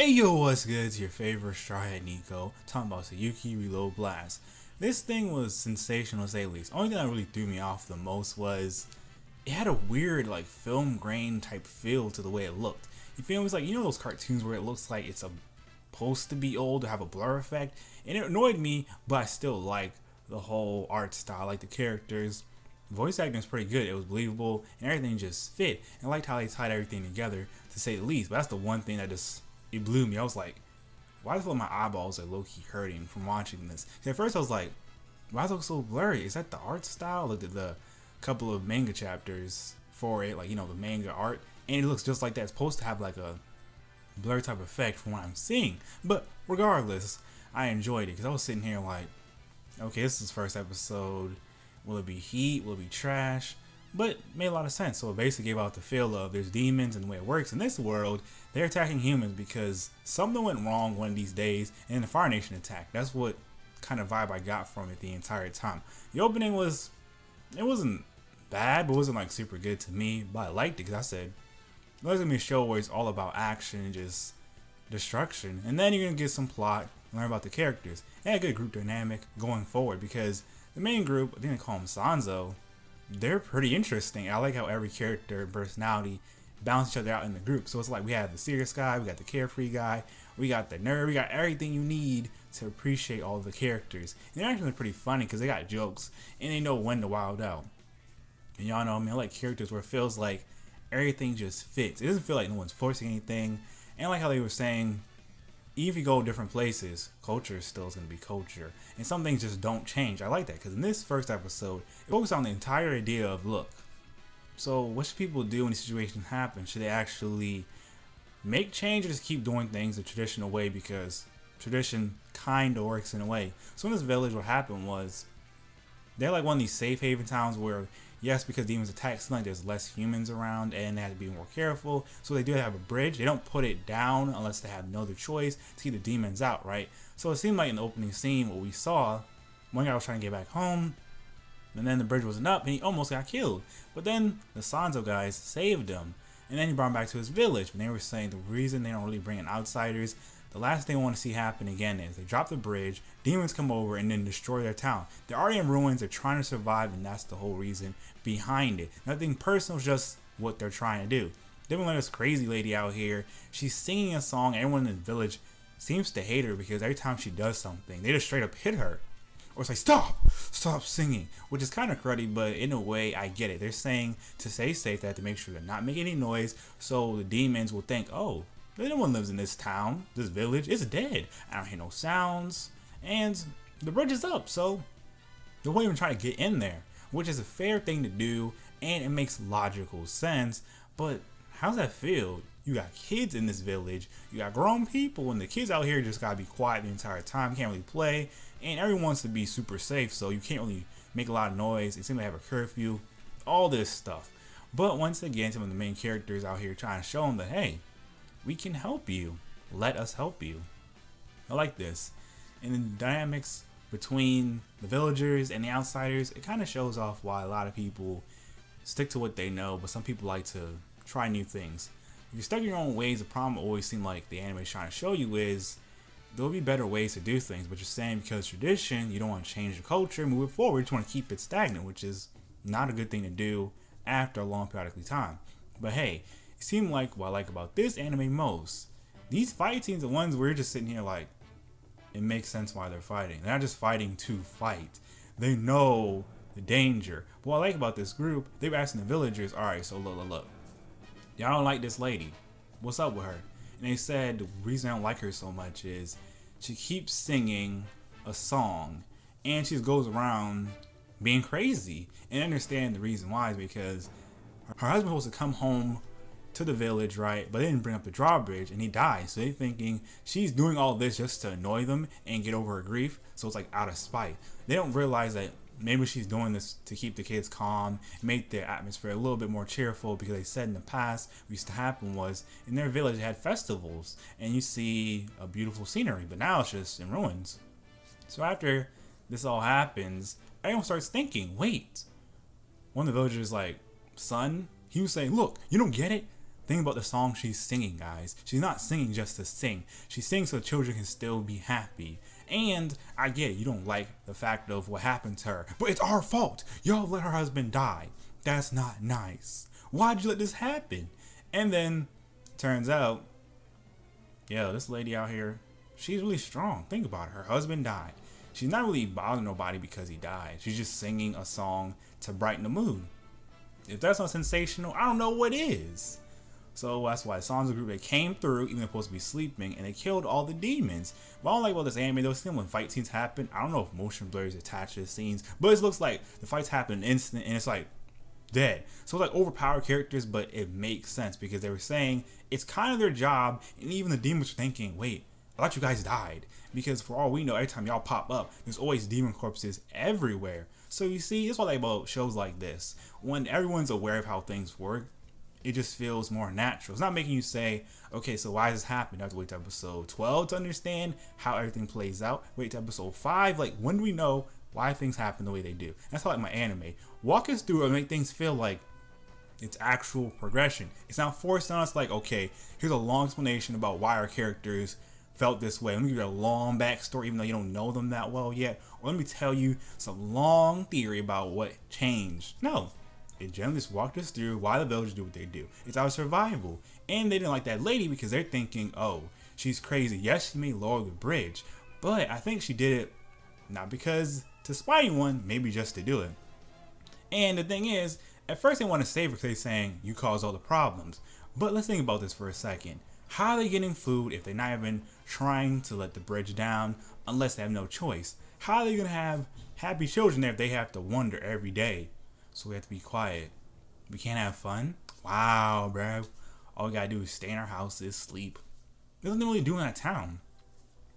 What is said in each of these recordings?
Hey yo, what's good? It's your favorite Strawhead Nico, talking about Saiyuuki Reload Blast. This thing was sensational to say the least. Only thing that really threw me off the most was it had a weird like film grain type feel to the way it looked. You feel me? It's like, you know those cartoons where it looks like it's supposed to be old or have a blur effect? And it annoyed me, but I still like the whole art style, like the characters. Voice acting was pretty good. It was believable and everything just fit. And I liked how they tied everything together, to say the least. But that's the one thing that just it blew me. I was like, why do I feel like my eyeballs are low-key hurting from watching this? At first I was like, why does it look so blurry? Is that the art style? Looked at the couple of manga chapters for it, like, you know, the manga art, and it looks just like that. It's supposed to have like a blur type effect from what I'm seeing. But regardless, I enjoyed it because I was sitting here like, okay, this is the first episode. Will it be heat? Will it be trash? But it made a lot of sense. So it basically gave out the feel of there's demons, and the way it works in this world, they're attacking humans because something went wrong one of these days and the Fire Nation attacked. That's what kind of vibe I got from it the entire time. The opening it wasn't bad, but it wasn't like super good to me, but I liked it because I said, there's gonna be a show where it's all about action and just destruction, and then you're gonna get some plot, learn about the characters, and a good group dynamic going forward because the main group, I think they call them Sanzo, they're pretty interesting. I like how every character and personality balance each other out in the group. So it's like we have the serious guy, we got the carefree guy, we got the nerd, we got everything you need to appreciate all the characters. And they're actually pretty funny because they got jokes and they know when to wild out. And y'all know, I mean, I like characters where it feels like everything just fits. It doesn't feel like no one's forcing anything. And I like how they were saying, even if you go different places, culture still is going to be culture. And some things just don't change. I like that because in this first episode, it focused on the entire idea of, look, so what should people do when the situation happens? Should they actually make change or just keep doing things the traditional way because tradition kind of works in a way? So in this village, what happened was they're like one of these safe haven towns where, yes, because demons attack, like there's less humans around and they have to be more careful. So they do have a bridge. They don't put it down unless they have no other choice to keep the demons out, right? So it seemed like in the opening scene, what we saw, one guy was trying to get back home, and then the bridge wasn't up and he almost got killed. But then the Sanzo guys saved him, and then he brought him back to his village. And they were saying the reason they don't really bring in outsiders, the last thing I want to see happen again is they drop the bridge, demons come over and then destroy their town. They're already in ruins, they're trying to survive, and that's the whole reason behind it. Nothing personal, just what they're trying to do. Then we let this crazy lady out here, she's singing a song, everyone in the village seems to hate her because every time she does something, they just straight up hit her. Or it's like, stop singing, which is kind of cruddy, but in a way, I get it. They're saying to stay safe, they have to make sure they're not making any noise, so the demons will think, oh, no one lives in this town, this village, it's dead. I don't hear no sounds, and the bridge is up, so they won't even try to get in there, which is a fair thing to do, and it makes logical sense, but how's that feel? You got kids in this village, you got grown people, and the kids out here just gotta be quiet the entire time, can't really play, and everyone wants to be super safe, so you can't really make a lot of noise. It seems to have a curfew, all this stuff. But once again, some of the main characters out here trying to show them that, hey, we can help you. Let us help you. I like this. And the dynamics between the villagers and the outsiders, it kind of shows off why a lot of people stick to what they know, but some people like to try new things. If you're stuck in your own ways, the problem always seems like the anime is trying to show you is there'll be better ways to do things, but you're saying because tradition, you don't want to change the culture, move it forward, you just want to keep it stagnant, which is not a good thing to do after a long periodic time. But hey, it seemed like what I like about this anime most, these fight scenes are ones where you're just sitting here like, it makes sense why they're fighting. They're not just fighting to fight. They know the danger. But what I like about this group, they were asking the villagers, alright, so look. Y'all don't like this lady. What's up with her? And they said the reason I don't like her so much is she keeps singing a song and she just goes around being crazy. And I understand the reason why is because her husband was supposed to come home to the village, right? But they didn't bring up the drawbridge and he died. So they're thinking she's doing all this just to annoy them and get over her grief. So it's like out of spite. They don't realize that maybe she's doing this to keep the kids calm, make their atmosphere a little bit more cheerful, because they said in the past what used to happen was in their village they had festivals and you see a beautiful scenery, but now it's just in ruins. So after this all happens, everyone starts thinking, wait, one of the villagers like, son, he was saying, look, you don't get it? Think about the song she's singing, guys. She's not singing just to sing. She sings so children can still be happy. And I get it, you don't like the fact of what happened to her, but it's our fault. Y'all let her husband die. That's not nice. Why'd you let this happen? And then turns out, yo, this lady out here, she's really strong. Think about it. Her husband died. She's not really bothering nobody because he died. She's just singing a song to brighten the mood. If that's not sensational, I don't know what is. So that's why the songs of the group, they came through, even though they're supposed to be sleeping, and they killed all the demons. What I don't like about this anime, though, still when fight scenes happen, I don't know if motion blur is attached to the scenes, but it looks like the fights happen in an instant, and it's like dead. So it's like overpowered characters, but it makes sense because they were saying it's kind of their job, and even the demons were thinking, wait, I thought you guys died. Because for all we know, every time y'all pop up, there's always demon corpses everywhere. So you see, it's what I like about shows like this. When everyone's aware of how things work, it just feels more natural. It's not making you say, okay, so why does this happen? I have to wait to episode 12 to understand how everything plays out. Wait to episode 5. Like, when do we know why things happen the way they do? That's how I like my anime. Walk us through and make things feel like it's actual progression. It's not forced on us like, okay, here's a long explanation about why our characters felt this way. Let me give you a long backstory even though you don't know them that well yet. Or let me tell you some long theory about what changed. No. It generally just walked us through why the villagers do what they do. It's our survival. And they didn't like that lady because they're thinking, oh, she's crazy. Yes, she may lower the bridge. But I think she did it not because to spite anyone, maybe just to do it. And the thing is, at first they want to save her because they're saying, you caused all the problems. But let's think about this for a second. How are they getting food if they're not even trying to let the bridge down unless they have no choice? How are they going to have happy children there if they have to wonder every day? So we have to be quiet. We can't have fun? Wow, bro. All we gotta do is stay in our houses, sleep. There's nothing really doing in that town.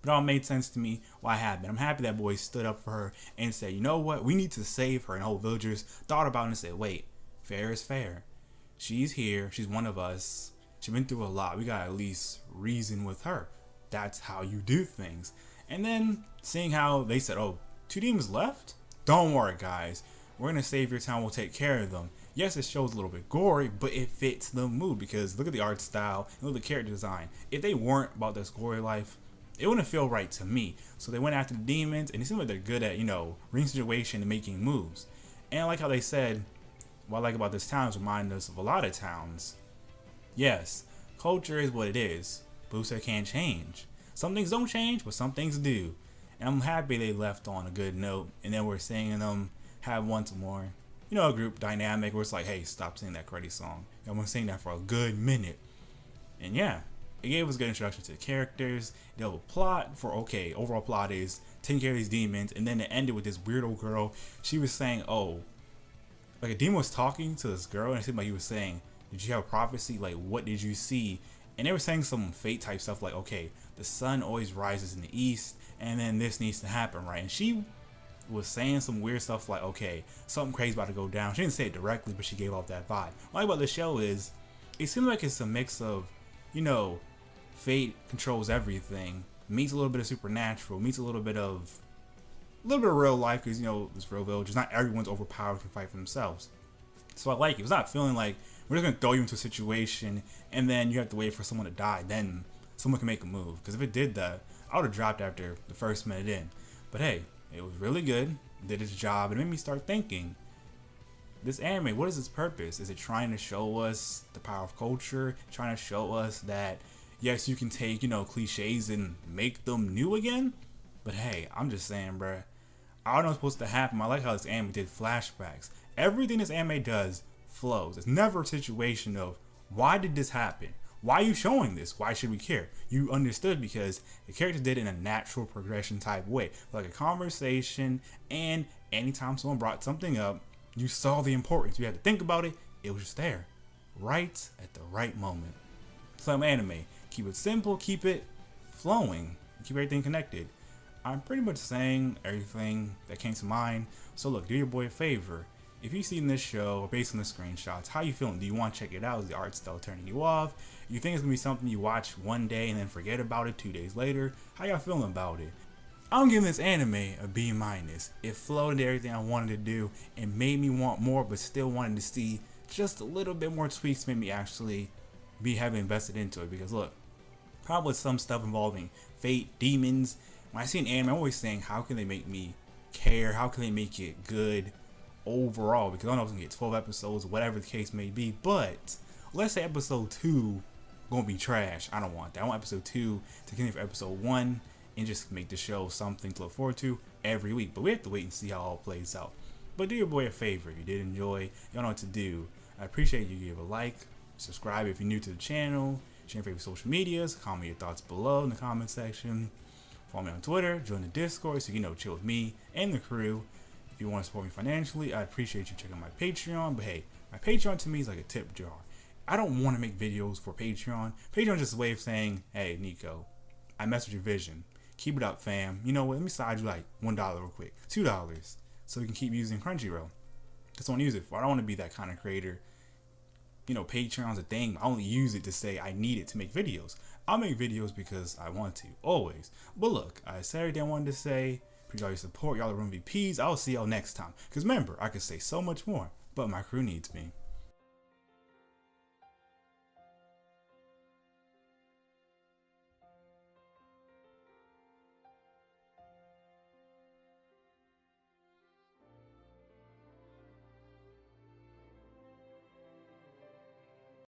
But it all made sense to me why it happened. I'm happy that boy stood up for her and said, you know what? We need to save her. And whole villagers thought about it and said, wait, fair is fair. She's here. She's one of us. She's been through a lot. We gotta at least reason with her. That's how you do things. And then seeing how they said, oh, 2 demons left? Don't worry, guys. We're gonna save your town, we'll take care of them. Yes, it shows a little bit gory, but it fits the mood because look at the art style and look at the character design. If they weren't about this gory life, it wouldn't feel right to me. So they went after the demons, and it seems like they're good at, reading situation and making moves. And I like how they said, what I like about this town is reminding us of a lot of towns. Yes, culture is what it is, but who said it can't change? Some things don't change, but some things do. And I'm happy they left on a good note, and then we're seeing them have once more, a group dynamic where it's like, hey, stop singing that cruddy song. I'm gonna sing that for a good minute. And yeah, it gave us a good introduction to the characters. The plot for, okay, overall plot is taking care of these demons, and then it ended with this weirdo girl. She was saying, oh, like a demon was talking to this girl, and it seemed like he was saying, did you have a prophecy? Like, what did you see? And they were saying some fate type stuff like, okay, the sun always rises in the east, and then this needs to happen, right? And she was saying some weird stuff like, okay, something crazy about to go down. She didn't say it directly, but she gave off that vibe. What I like about the show is, it seems like it's a mix of, fate controls everything, meets a little bit of supernatural, meets a little bit of real life, because, this real village, not everyone's overpowered to fight for themselves. So I like it. It's not feeling like we're just going to throw you into a situation, and then you have to wait for someone to die, then someone can make a move. Because if it did that, I would have dropped after the first minute in. But hey, it was really good, did its job, and it made me start thinking, this anime, what is its purpose? Is it trying to show us the power of culture? Trying to show us that, yes, you can take, cliches and make them new again? But hey, I'm just saying, bruh, I don't know what's supposed to happen. I like how this anime did flashbacks. Everything this anime does flows. It's never a situation of, why did this happen? Why are you showing this? Why should we care? You understood because the characters did it in a natural progression type way. Like a conversation, and anytime someone brought something up, you saw the importance. You had to think about it. It was just there. Right at the right moment. Some anime. Keep it simple, keep it flowing, keep everything connected. I'm pretty much saying everything that came to mind. So look, do your boy a favor. If you've seen this show, or based on the screenshots, how you feeling? Do you want to check it out? Is the art style turning you off? You think it's going to be something you watch one day and then forget about it 2 days later? How y'all feeling about it? I'm giving this anime a B-. It flowed into everything I wanted to do and made me want more, but still wanted to see just a little bit more tweaks to make me actually be heavily invested into it because look, probably some stuff involving fate, demons. When I see an anime, I'm always saying, how can they make me care? How can they make it good overall? Because I don't know if it's gonna get 12 episodes, whatever the case may be. But let's say episode 2 gonna be trash. I don't want that. I want episode 2 to continue for episode 1 and just make the show something to look forward to every week. But we have to wait and see how it all plays out. But do your boy a favor. If you did enjoy, y'all know what to do. I appreciate you give a like, subscribe if you're new to the channel, share your favorite social medias, comment your thoughts below in the comment section. Follow me on Twitter, join the Discord so you can chill with me and the crew. If you want to support me financially, I appreciate you checking out my Patreon. But hey, my Patreon to me is like a tip jar. I don't want to make videos for Patreon. Patreon is just a way of saying, hey, Nico, I messed with your vision. Keep it up, fam. You know what? Let me side you like $1 real quick, $2, so you can keep using Crunchyroll. That's what I want to use it for. I don't want to be that kind of creator. You know, Patreon's a thing. I only use it to say I need it to make videos. I'll make videos because I want to, always. But look, I said everything I wanted to say. Appreciate all your support. Y'all are MVPs. I'll see y'all next time. Because remember, I could say so much more, but my crew needs me.